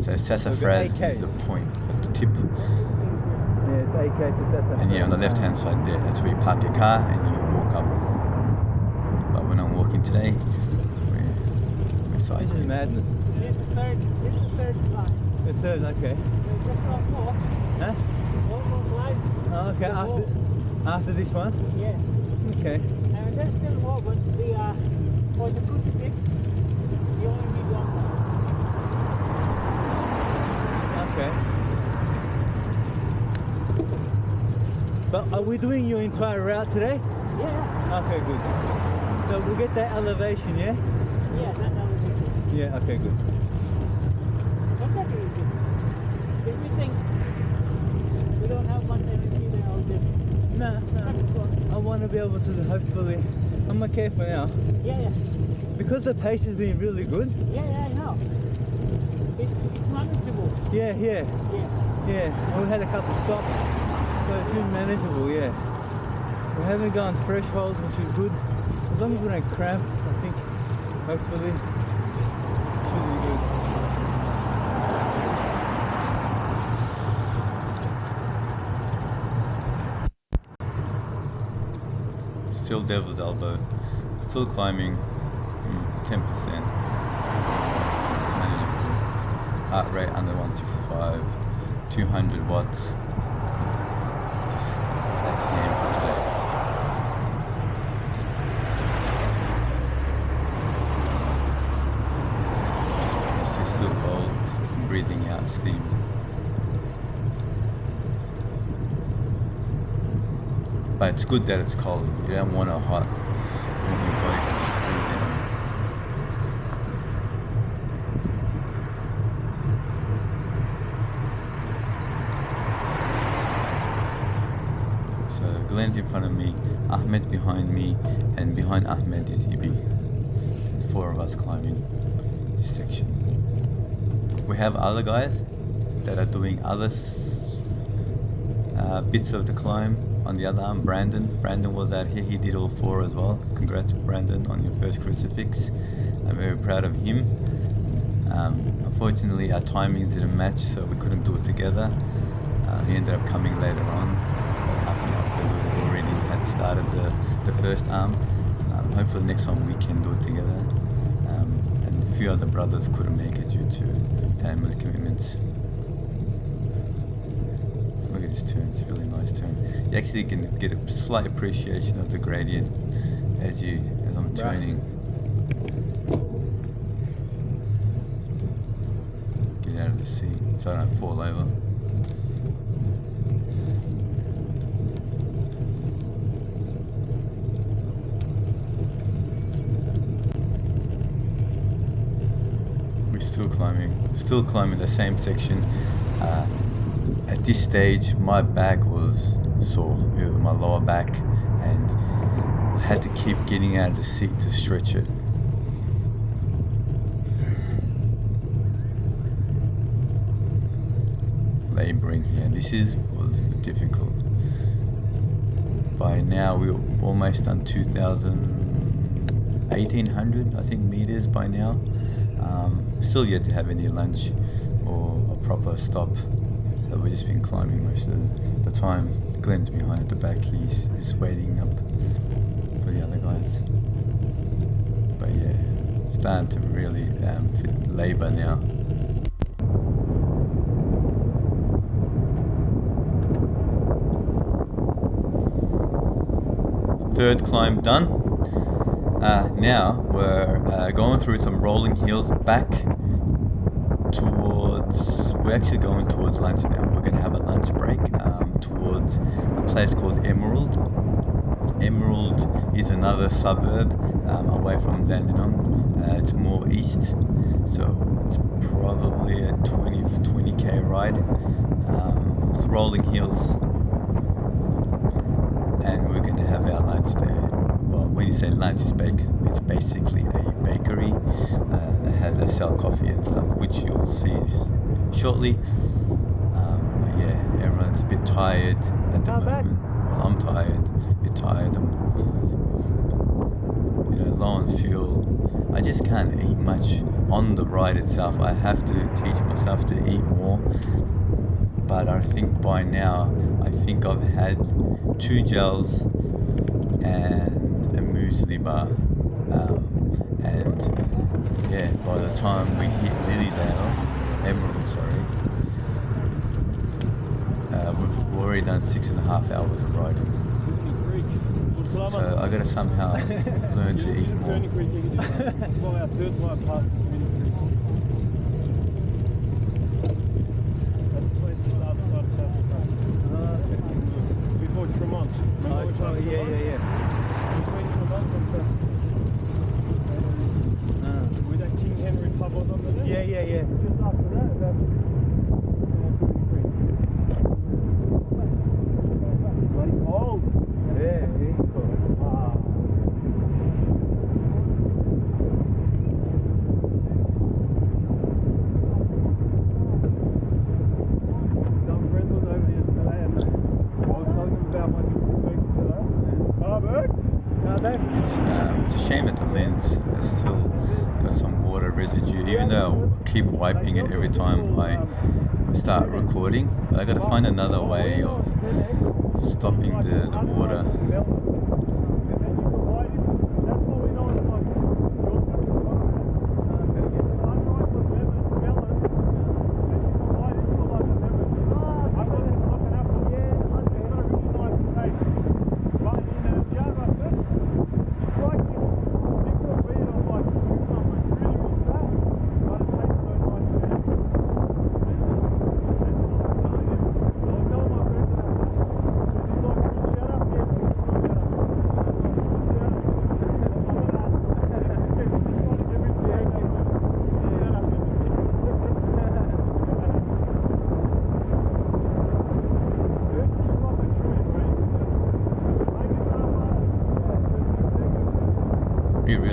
So Sassafras is the point at the tip. Yeah, it's 8 Ks to Sassafras. And on the left hand side there, that's where you park your car and you walk up. But we're not walking today. We're cycling. This is madness. This is the third line. The third, okay. Just one more. Huh? One more line. Oh, okay, after this one? Yeah. Okay. And there's still more, but for the Crusifix, you only need one. Okay. But are we doing your entire route today? Yeah. Okay, good. So we'll get that elevation, yeah? Yeah, that elevation. Yeah, okay, good. That's actually good. If you think we don't have much MMC there, I'll just... No. I want to be able to hopefully... I'm okay for now. Yeah. Because the pace has been really good. Yeah, I know. It's manageable. Yeah. Yeah. We had a couple stops, so it's been manageable, yeah. We haven't gone threshold, which is good. As long as we don't cramp, I think, hopefully, it should be good. Still Devil's Elbow, still climbing, 10%, manageable, heart rate under 165, 200 watts, that's the aim for today. This is still cold, I'm breathing out steam. But it's good that it's cold. You don't want it hot. You want your body to just cool down. So Glenn's in front of me, Ahmed's behind me, and behind Ahmed is Ibi. 4 of us climbing this section. We have other guys that are doing other bits of the climb on the other arm. Brandon was out here, he did all 4 as well. Congrats Brandon on your first Crucifix. I'm very proud of him. Unfortunately our timings didn't match, so we couldn't do it together. He ended up coming later on, about half an hour, but we already had started the first arm. Hopefully next time we can do it together. And a few other brothers couldn't make it due to family commitments. Look at this turn, it's a really nice turn. You actually can get a slight appreciation of the gradient as I'm turning. Get out of the seat so I don't fall over. Still climbing the same section. At this stage my back was sore, my lower back, and I had to keep getting out of the seat to stretch it. Labouring here, this was difficult. By now we're almost done 1800 I think meters by now. Still yet to have any lunch or a proper stop, so we've just been climbing most of the time. Glenn's behind at the back, he's waiting up for the other guys. But yeah, starting to really labour now. Third climb done. Now we're going through some rolling hills back towards, we're actually going towards lunch now. We're going to have a lunch break towards a place called Emerald. Emerald is another suburb away from Dandenong. It's more east, so it's probably a 20k ride. It's rolling hills, and we're going to have our lunch there. Well, when you say lunch, it's basically a bakery that they sell coffee and stuff, which you'll see shortly. But yeah, everyone's a bit tired at the moment. Well, I'm tired, a bit tired. I'm, low on fuel. I just can't eat much on the ride itself. I have to teach myself to eat more. But I think by now, I've had 2 gels and a muesli bar, and yeah, by the time we hit Emerald, we've already done 6.5 hours of riding, so I gotta somehow learn to eat more. Tremont. Yeah. Between Tremont and with that King Henry pub was on the left? Yeah. Just after that, that's bloody cold. Yeah, it's cold. Wow. Some friends was over yesterday and I was telling them about my trip today. It's a shame that the lens has still got some water residue, even though I keep wiping it every time I start recording. But I gotta find another way of stopping the water.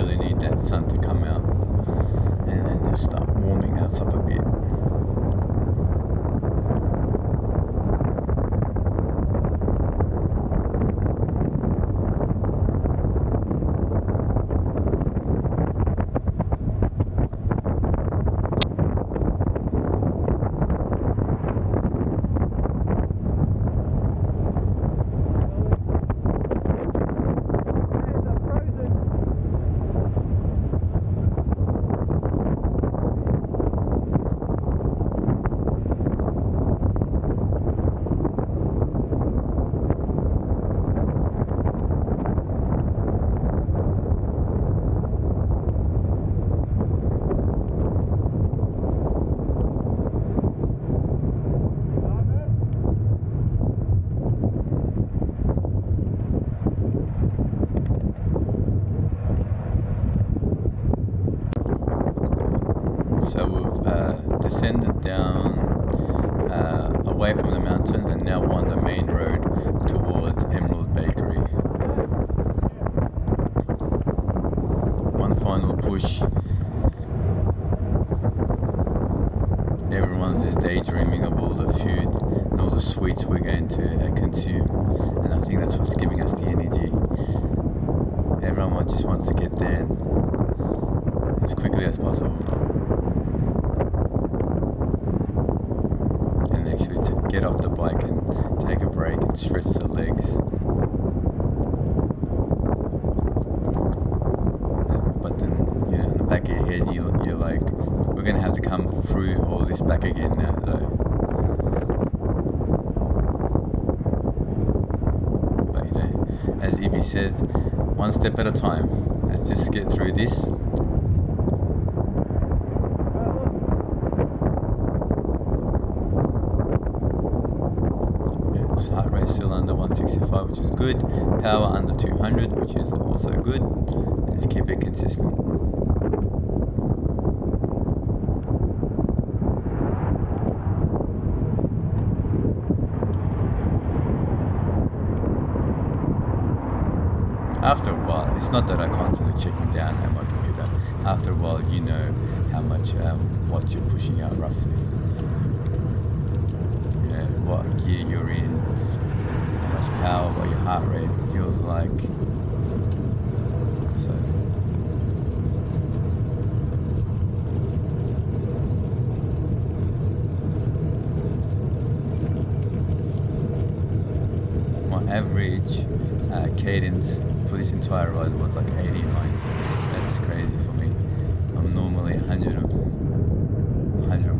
really need that sun to come out and just start warming us up a bit. So we've descended down away from the mountain and now on the main road towards Emerald Bakery. One final push. Everyone's just daydreaming of all the food and all the sweets we're going to consume, and I think that's what's giving us the energy. Everyone just wants to get there as quickly as possible. Actually to get off the bike and take a break and stretch the legs. But then, you know, in the back of your head, you're like, we're going to have to come through all this back again now, though. But, you know, as Ibi says, one step at a time. Let's just get through this. Heart rate still under 165, which is good. Power under 200, which is also good. And just keep it consistent. After a while, it's not that I constantly checking down at my computer. After a while, you know how much what you're pushing out roughly. What gear you're in, how much power, what your heart rate feels like. So my average cadence for this entire ride was like 89. That's crazy for me. I'm normally 100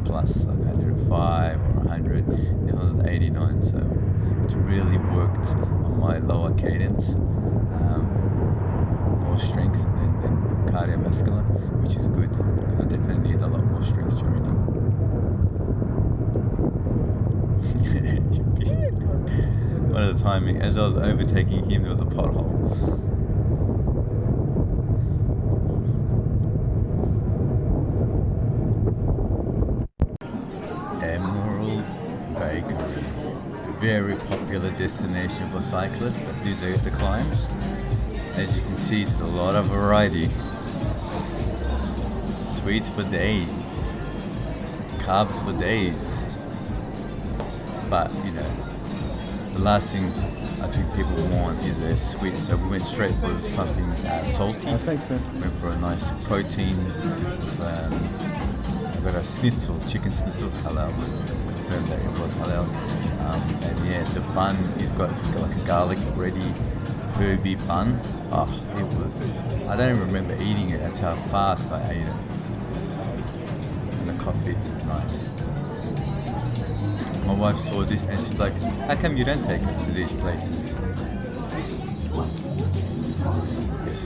plus, like 105 or 100. It was 89, so it's really worked on my lower cadence, more strength than cardiovascular, which is good because I definitely need a lot more strength during it. One of the timing, as I was overtaking him, there was a pothole. Very popular destination for cyclists that do the climbs. As you can see, there's a lot of variety. Sweets for days, carbs for days. But you know, the last thing I think people want is a sweet, so we went straight for something salty. Went for a nice protein with, I got a schnitzel, chicken schnitzel, halal. Confirmed that it was halal. And yeah, the bun is got like a garlic bready, herby bun. Oh, it was, I don't even remember eating it, that's how fast I ate it. And the coffee was nice. My wife saw this and she's like, how come you don't take us to these places? Yes,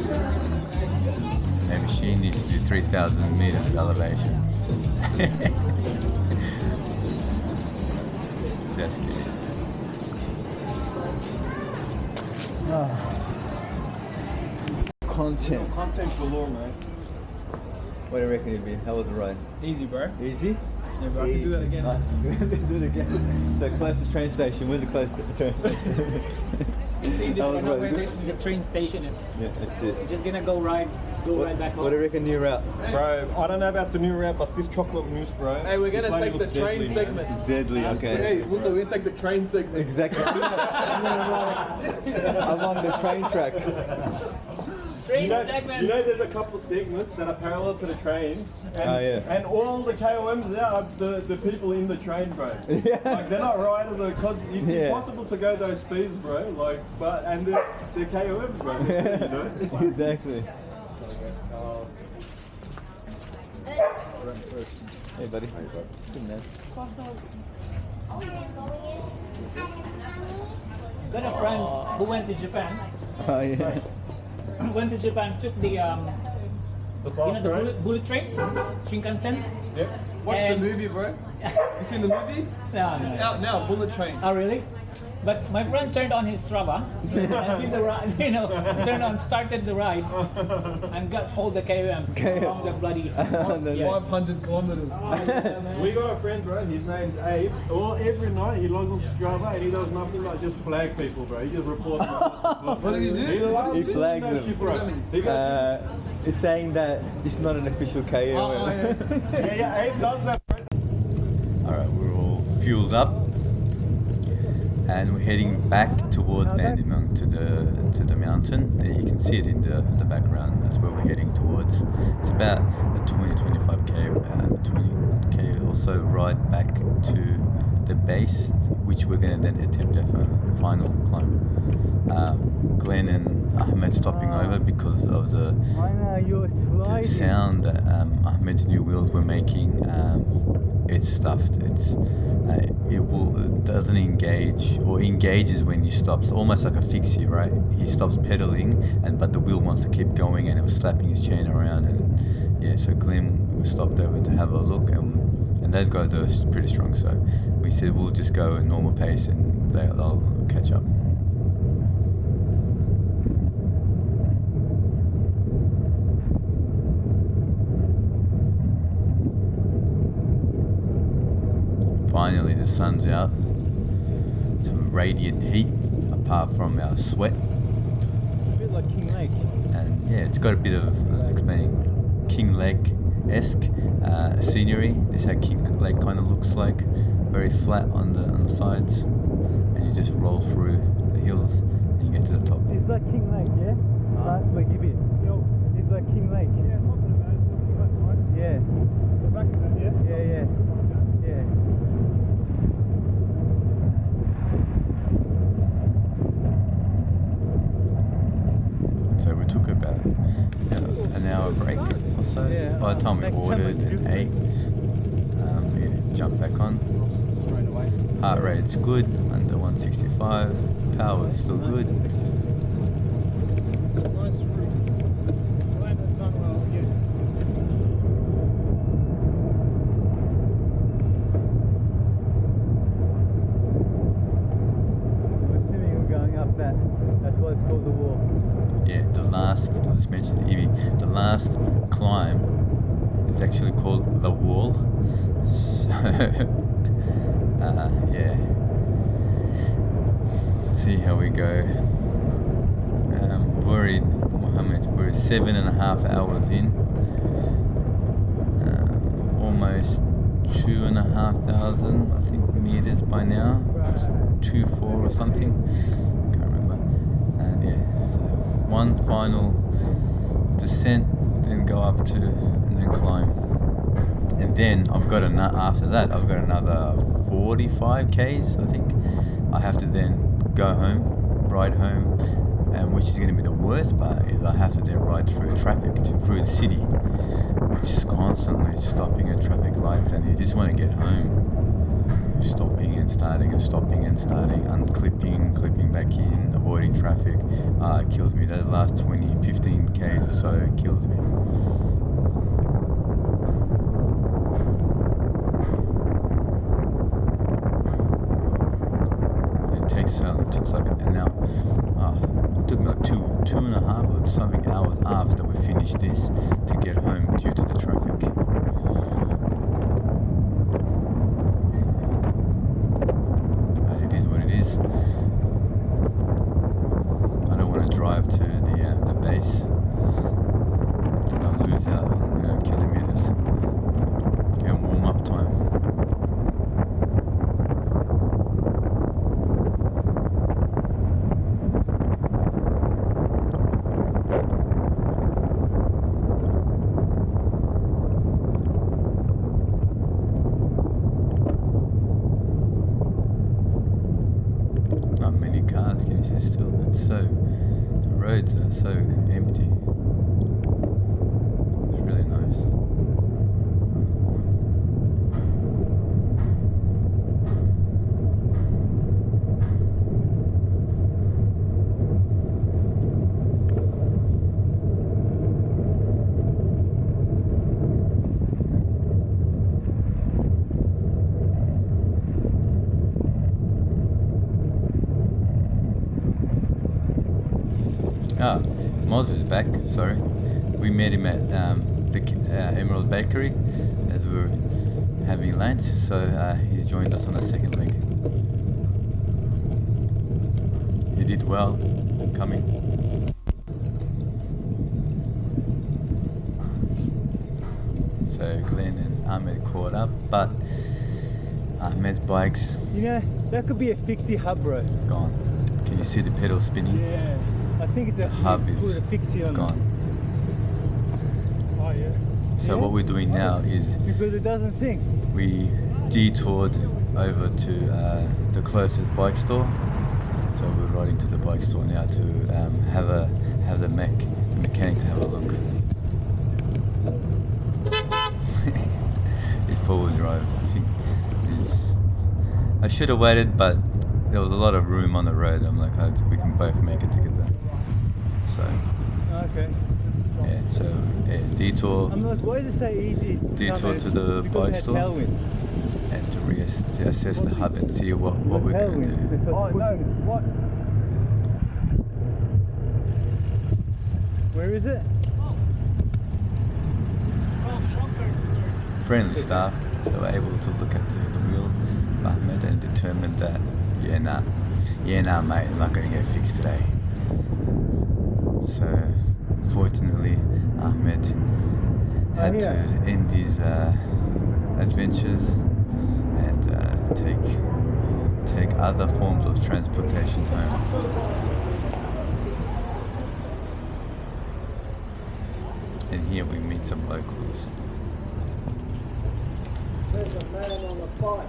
maybe she needs to do 3,000 meters of elevation. Just kidding. Content galore, mate. What do you reckon it'd be? How was the ride? Easy, bro. Easy? Yeah, bro. I can do that again. Do it again. So closest train station. Where's the closest train station? It's easy. That We're was not right. where the train station is. Yeah, that's it. We're just gonna go right back home. What do you reckon, new route? Bro, I don't know about the new route, but this chocolate mousse, bro. Hey, we're gonna bloody take the looks train deadly, man. segment. Deadly, okay. Hey, also we're gonna take the train segment. Exactly. Along the train track. Train You know, segment. there's a couple of segments that are parallel to the train, and, Oh, yeah. and all the KOMs there are the people in the train, bro. Yeah. Like they're not riders, because it's Yeah. impossible to go those speeds, bro. Like, and they're KOMs, bro. You know? Exactly. Hey, buddy. Good man. Got a friend who went to Japan. Oh, yeah. Went to Japan, took the bullet train, Shinkansen. Yep. Watch the And- movie, bro. You seen the movie? No, It's no. out now. Bullet Train. Oh, really? But my friend turned on his Strava and did the ride, started the ride and got all the KOMs along the bloody. Yeah. 500 kilometers. Oh, yeah, man. We got a friend, bro. His name's Abe. Every night he logs on Strava and he does nothing but just flag people, bro. He just reports. What did he do? He flags them. He goes, It's saying that it's not an official KO. yeah, Abe does that, bro. Alright, we're all fueled up and we're heading back towards Dandenong to the mountain. There you can see it in the background. That's where we're heading towards. It's about a 20-25k 20k or so ride back to the base, which we're going to then attempt our final climb. Glenn and Ahmed stopping over because of the sound that Ahmed's new wheels were making. It's stuffed. It doesn't engage, or engages when you stop. It's almost like a fixie, right? He stops pedaling, but the wheel wants to keep going, and it was slapping his chain around. And yeah, so Glenn stopped over to have a look, and those guys are pretty strong. So we said we'll just go at normal pace, and they'll catch up. Finally, the sun's out. Some radiant heat, apart from our sweat. A bit like King Lake. And yeah, it's got a bit of, as I was explaining, King Lake-esque scenery. This is how King Lake kind of looks like. Very flat on the sides, and you just roll through the hills and you get to the top. It's like King Lake, yeah? Last week, give it. It's like King Lake. Yeah, something about it. Yeah. The back of it, yeah? Yeah. So we took about an hour break or so. Yeah, By the time we next time ordered we do and ate, jumped back on. Heart rate's good, under 165. Power's still good. Nice route. Glad it's done well. Yeah. I'm assuming we're going up that. That's why it's called the wall. Yeah, I'll just mention to Evie, the last climb is actually called the wall. So, yeah. See how we go. We're 7.5 hours in. Almost 2,500, I think, meters by now. It's 2.4 or something. Can't remember. And yeah, so one final descent, then go up to, and then climb. And then after that, I've got another 45 Ks, I think. I have to then go home, ride home, and which is going to be the worst part is I have to then ride through traffic through the city, which is constantly stopping at traffic lights, and you just want to get home. You're stopping and starting, unclipping, clipping back in, avoiding traffic. It kills me. Those last 15 Ks or so, it kills me. It took like an hour. It took me like two and a half or something hours after we finished this to get home due to the traffic. But it is what it is. lose out on kilometers and warm up time. Not many cars, can you see still? It's so, the roads are so empty. It's really nice. Ah, Moz is back, sorry. We met him at the Emerald Bakery as we were having lunch, so he's joined us on the second leg. He did well coming. So Glenn and Ahmed caught up, but Ahmed's bike's You know, that could be a fixie hub, bro. gone. Can you see the pedal spinning? Yeah. I think it's a Hub put is a fixie it's on gone. Oh yeah. So Yeah? what we're doing now is Because it doesn't think. we detoured over to the closest bike store. So we're riding to the bike store now to have the mechanic to have a look. It's four-wheel drive. I should have waited, but there was a lot of room on the road. I'm like, we can both make it together. So Okay. yeah, so yeah, detour I'm like, why does it say easy? Detour to the Because bike it has store. tailwind. and to assess the hub and see what we're going to do. Tailwind. Oh no, what? Where is it? Friendly staff, they were able to look at the wheel of Ahmed and determined that, yeah, nah, mate, I'm not going to get fixed today. So, unfortunately, Ahmed had to end his adventures and take other forms of transportation home. And here we meet some locals. There's a man on a bike.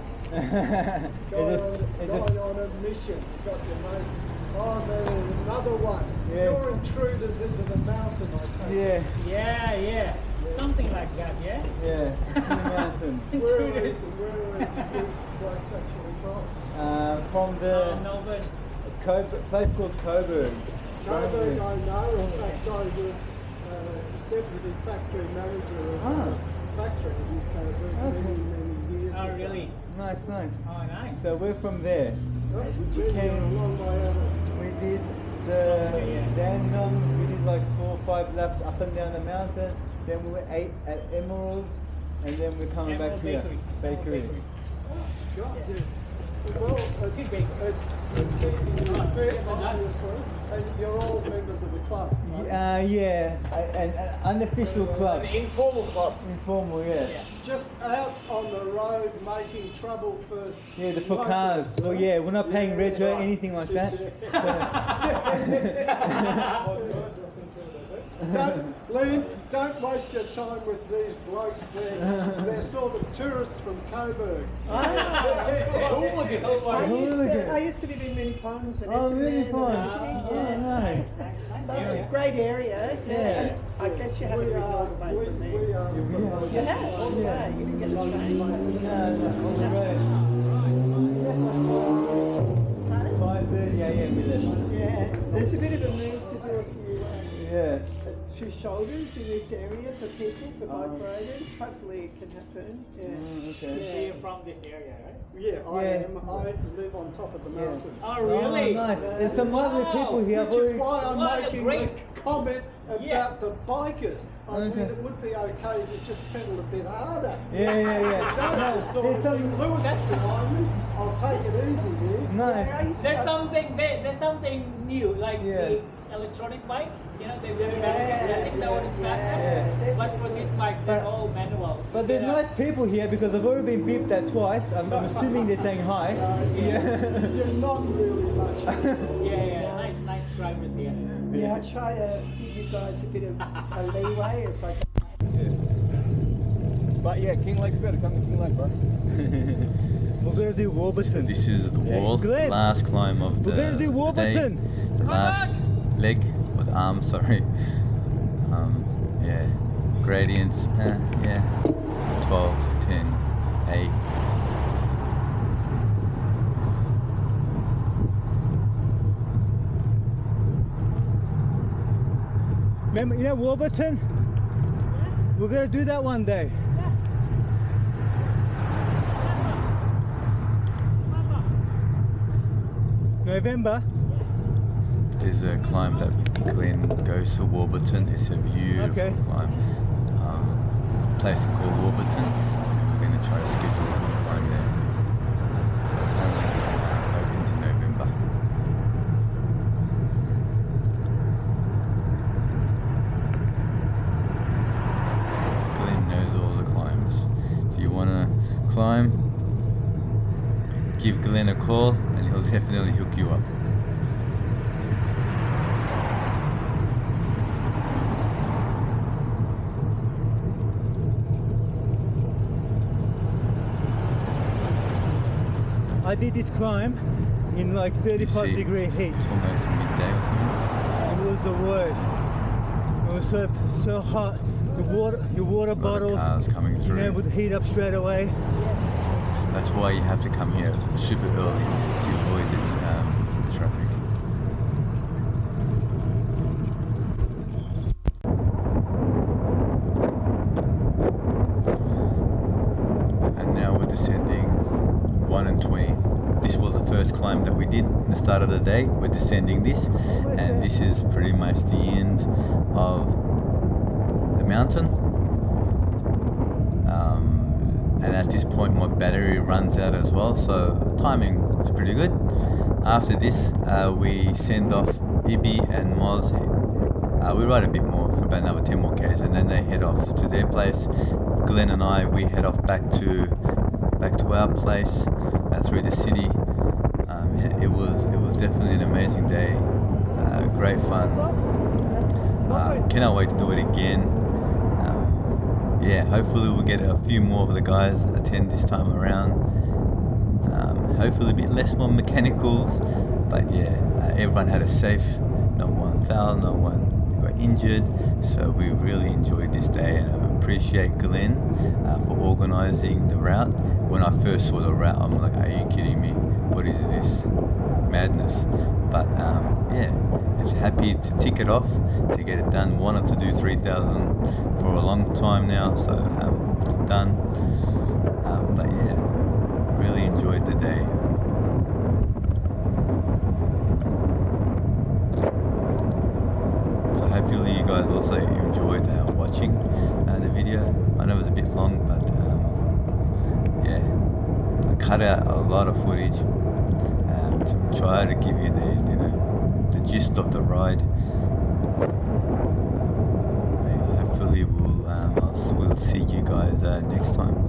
Guy on a mission. Got your mate. Oh, there's another one. Yeah. You're intruders into the mountain, I think. Yeah, Yeah. Something like that, yeah? yeah. In the mountain. Where are you bikes actually from? From the Melbourne. place called Coburg. Coburg, I know. In fact, I was deputy factory manager of a factory in Coburg many years Oh, ago. really? Nice. Oh, nice. So we're from there. Right, We you're came- a long way out of We did the yeah. Dandenong, we did like 4 or 5 laps up and down the mountain, then we ate at Emerald, and then we're coming back Emerald here. Bakery. God, yeah. Well, Big bakery. it's keeping you fit, obviously, and you're all members of the club. Right? Yeah, an unofficial club. Informal club. Informal, yeah. Just out on the road making trouble for Yeah, for locals, cars. Well, right? yeah, we're not paying Yeah, rego, right. anything like that. Don't waste your time with these blokes. They're sort of tourists from Coburg. Hooligan. I used to live in Mini Ponds and Oh, Essendon really and fun. everything, Oh, yeah. nice. Lovely, great area. Yeah. And I guess you haven't We ridden all are, the way we, from there. we are. You have all the way. You didn't get the train. No, on the road. Pardon? 5:30 a.m. we left. Yeah. There's a bit of a move to do Yeah. a few shoulders in this area for people, for bike riders. Hopefully it can happen. Yeah. Okay. So you're from this area, right? Yeah, I Yeah. am. I live on top of the Yeah. mountain. Oh, really? Oh, nice. There's some lovely people here. I've Which is already- why I'm What a making great- the comment about Yeah. the bikers. I mean, Okay. it would be okay if you just pedalled a bit harder. Yeah. No, sort There's of some. thing. Lewis is behind me. I'll take it easy here. Nice. I used to- There's something new, like Yeah. electronic bike, you know, I think that one is faster. Yeah. But for these bikes, they're all manual. But they're nice people here because I've already been beeped at twice. I'm assuming they're saying hi. You're not really much. Yeah, nice drivers here. Yeah, I try to give you guys a bit of a leeway. It's like, But yeah, King Lake's better. Come to King Lake, bro. We're gonna do So Warburton. this is the wall, the Glenn, last climb of the, We're gonna do the day, Warburton. the last leg, or the arm, sorry. Yeah, gradients, yeah, 12, 10, 8. Remember, you know Warburton? We're gonna do that one day. November? There's a climb that Glenn goes to Warburton. It's a beautiful Okay. climb. It's a place called Warburton, and we're going to try to schedule a climb there. Apparently it opens in November. Glenn knows all the climbs. If you want to climb, give Glenn a call and he'll definitely hook you up. I did this climb in like You 35-degree heat. It's almost midday or something. It was the worst. It was so hot. Your water A lot of bottle, cars coming you through. know, would heat up straight away. That's why you have to come here super early to avoid the traffic. And now we're descending 1 and 20. This was the first climb that we did in the start of the day. We're descending this, and this is pretty much the end of the mountain. And at this point my battery runs out as well, so timing was pretty good. After this we send off Ibi and Moz. We ride a bit more for about another 10 more k's, and then they head off to their place. Glenn and I, we head off back to our place through the city. It was definitely an amazing day, great fun. Cannot wait to do it again. Yeah, hopefully we'll get a few more of the guys attend this time around. Hopefully a bit less more mechanicals, but yeah, everyone had a safe, no one fell, no one got injured, so we really enjoyed this day, and I appreciate Glenn for organising the route. When I first saw the route, I'm like, are you kidding me? What is this madness? But yeah, it's happy to tick it off, to get it done. Wanted to do 3,000 for a long time now, so done. But yeah, really enjoyed the day. So hopefully you guys also enjoyed watching the video. I know it was a bit long, but yeah, I cut out a lot of footage to try to give you the gist of the ride. Hopefully we'll see you guys next time.